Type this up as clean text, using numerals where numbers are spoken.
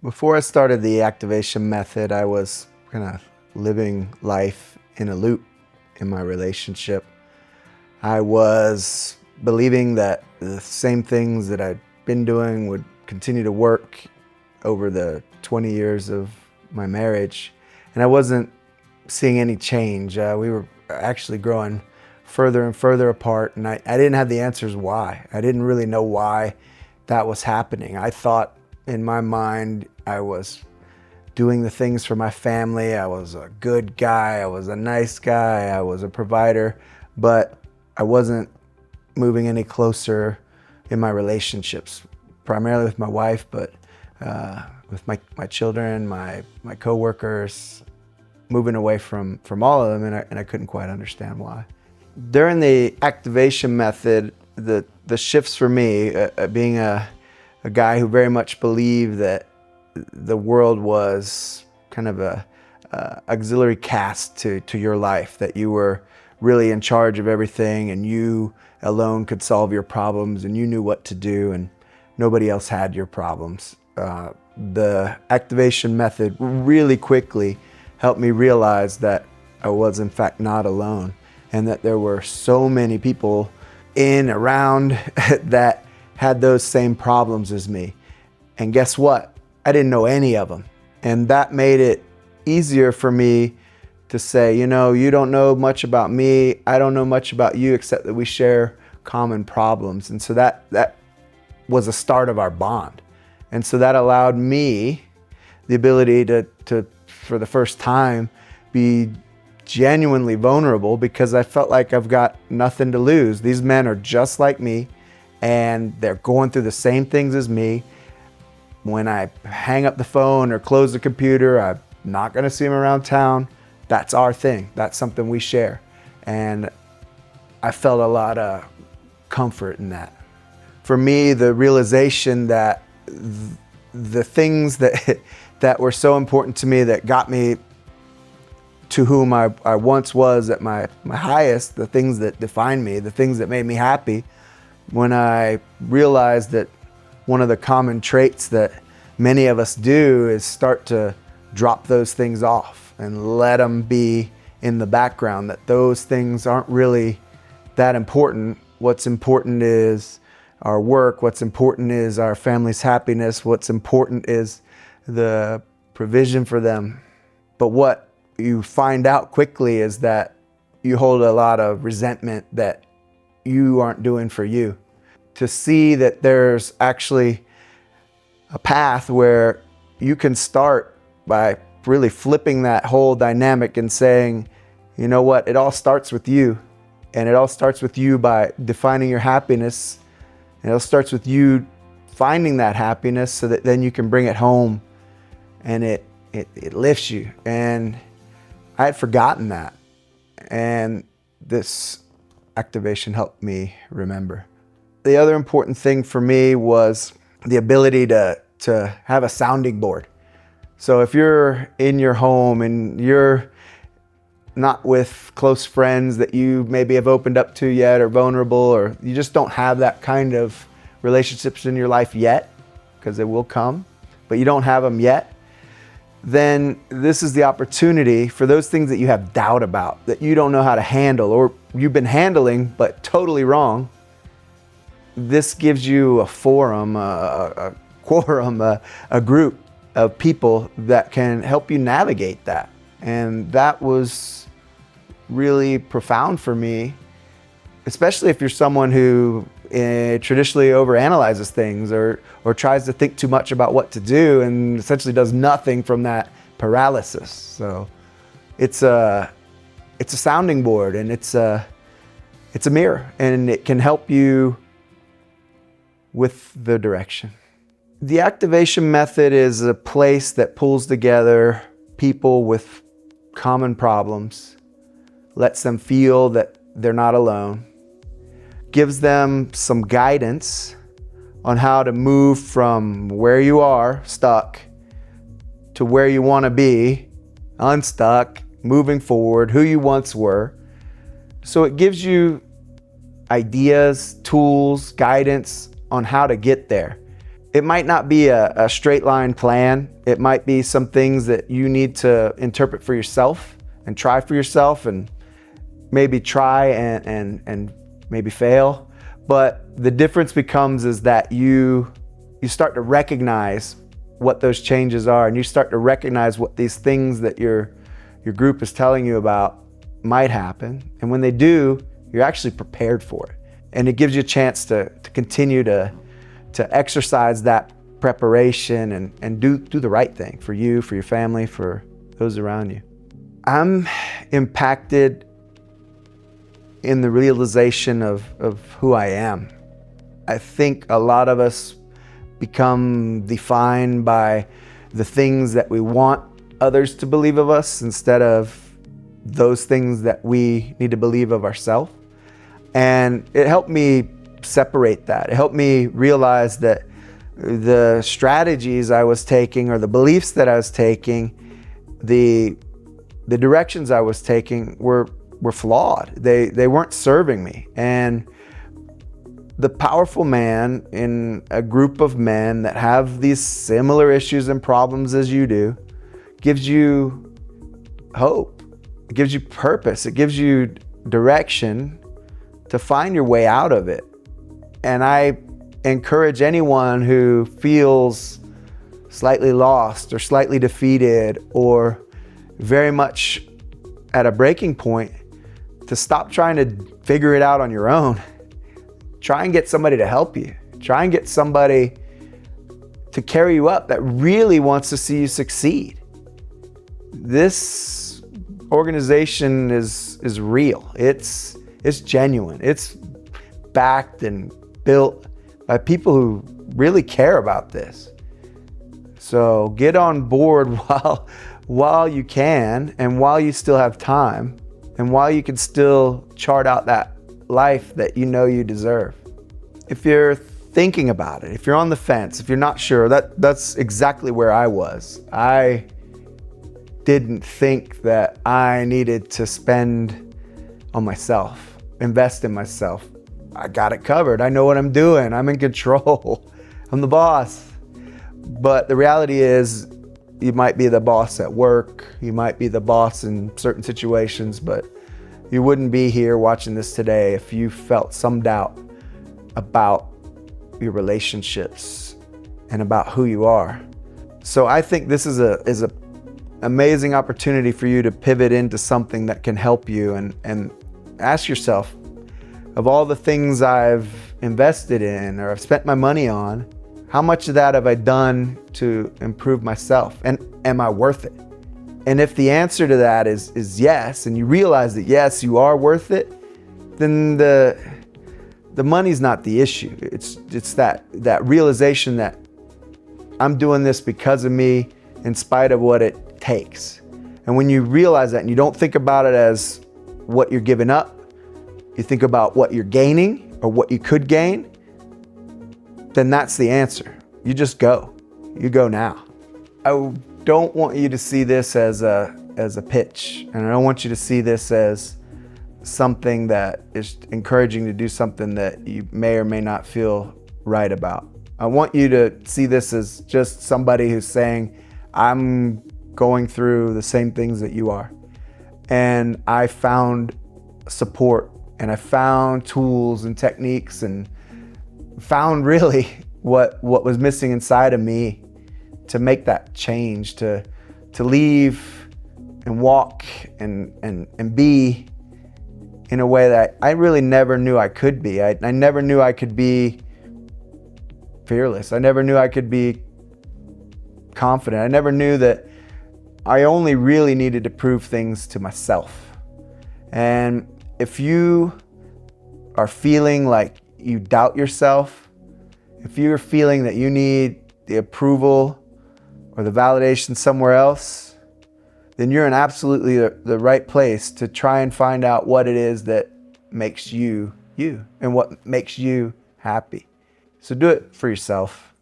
Before I started the activation method, I was kind of living life in a loop in my relationship. I was believing that the same things that I'd been doing would continue to work over the 20 years of my marriage, and I wasn't seeing any change. We were actually growing further and further apart, and I didn't have the answers why. I didn't really know why that was happening. I thought in my mind I was doing the things for my family. I was a good guy. I was a nice guy. I was a provider, but I wasn't moving any closer in my relationships, primarily with my wife, but with my children, my coworkers, moving away from all of them, and I couldn't quite understand why. During the activation method, the shifts for me, being a guy who very much believed that the world was kind of a auxiliary cast to your life, that you were really in charge of everything and you alone could solve your problems and you knew what to do and nobody else had your problems. The activation method really quickly helped me realize that I was in fact not alone, and that there were so many people around that had those same problems as me. And guess what? I didn't know any of them. And that made it easier for me to say, you know, you don't know much about me, I don't know much about you, except that we share common problems. And so that was the start of our bond. And so that allowed me the ability to for the first time, be genuinely vulnerable, because I felt like I've got nothing to lose. These men are just like me, and they're going through the same things as me. When I hang up the phone or close the computer, I'm not gonna see them around town. That's our thing. That's something we share. And I felt a lot of comfort in that. For me, the realization that the things that were so important to me, that got me to whom I once was at my highest, the things that defined me, the things that made me happy, when I realized that one of the common traits that many of us do is start to drop those things off and let them be in the background, that those things aren't really that important. What's important is our work. What's important is our family's happiness. What's important is the provision for them. But what you find out quickly is that you hold a lot of resentment that you aren't doing for you. To see that there's actually a path where you can start by really flipping that whole dynamic and saying, you know what, it all starts with you. And it all starts with you by defining your happiness. And it all starts with you finding that happiness so that then you can bring it home, and it lifts you. And I had forgotten that. And this activation helped me remember. The other important thing for me was the ability to have a sounding board. So if you're in your home and you're not with close friends that you maybe have opened up to yet, or vulnerable, or you just don't have that kind of relationships in your life yet, because it will come, but you don't have them yet, then this is the opportunity for those things that you have doubt about, that you don't know how to handle, or you've been handling but totally wrong. This gives you a forum, a quorum, a group of people that can help you navigate that. And that was really profound for me, especially if you're someone who traditionally overanalyzes things or tries to think too much about what to do and essentially does nothing from that paralysis. So it's a sounding board, and it's a mirror, and it can help you with the direction. The activation method is a place that pulls together people with common problems, lets them feel that they're not alone, gives them some guidance on how to move from where you are, stuck, to where you want to be, unstuck, moving forward, who you once were. So it gives you ideas, tools, guidance on how to get there. It might not be a straight line plan. It might be some things that you need to interpret for yourself and try for yourself, and maybe try and maybe fail. But the difference becomes is that you start to recognize what those changes are, and you start to recognize what these things that your group is telling you about might happen. And when they do, you're actually prepared for it. And it gives you a chance to continue to exercise that preparation and do the right thing for you, for your family, for those around you. I'm impacted in the realization of who I am. I think a lot of us become defined by the things that we want others to believe of us instead of those things that we need to believe of ourselves. And it helped me separate that. It helped me realize that the strategies I was taking, or the beliefs that I was taking, the directions I was taking were flawed. They weren't serving me. And the powerful man in a group of men that have these similar issues and problems as you do gives you hope. It gives you purpose. It gives you direction to find your way out of it. And I encourage anyone who feels slightly lost or slightly defeated or very much at a breaking point to stop trying to figure it out on your own. Try and get somebody to help you. Try and get somebody to carry you up that really wants to see you succeed. This organization is real. It's genuine. It's backed and built by people who really care about this. So get on board while you can, and while you still have time, and while you can still chart out that life that you know you deserve. If you're thinking about it, if you're on the fence, if you're not sure, that's exactly where I was. I didn't think that I needed to spend on myself, invest in myself. I got it covered. I know what I'm doing. I'm in control. I'm the boss. But the reality is, you might be the boss at work. You might be the boss in certain situations, but you wouldn't be here watching this today if you felt some doubt about your relationships and about who you are. So I think this is a amazing opportunity for you to pivot into something that can help you, and ask yourself, of all the things I've invested in or I've spent my money on, how much of that have I done to improve myself? And am I worth it? And if the answer to that is yes, and you realize that yes, you are worth it, then the money's not the issue. It's that realization that I'm doing this because of me, in spite of what it takes. And when you realize that and you don't think about it as what you're giving up, you think about what you're gaining or what you could gain, then that's the answer. You just go. You go now. I don't want you to see this as a pitch, and I don't want you to see this as something that is encouraging to do something that you may or may not feel right about. I want you to see this as just somebody who's saying, I'm going through the same things that you are. And I found support, and I found tools and techniques, and found really what was missing inside of me to make that change, to leave and walk and be in a way that I really never knew I could be. I never knew I could be fearless. I never knew I could be confident. I never knew that I only really needed to prove things to myself. And if you are feeling like you doubt yourself, if you're feeling that you need the approval or the validation somewhere else, then you're in absolutely the right place to try and find out what it is that makes you you and what makes you happy. So do it for yourself.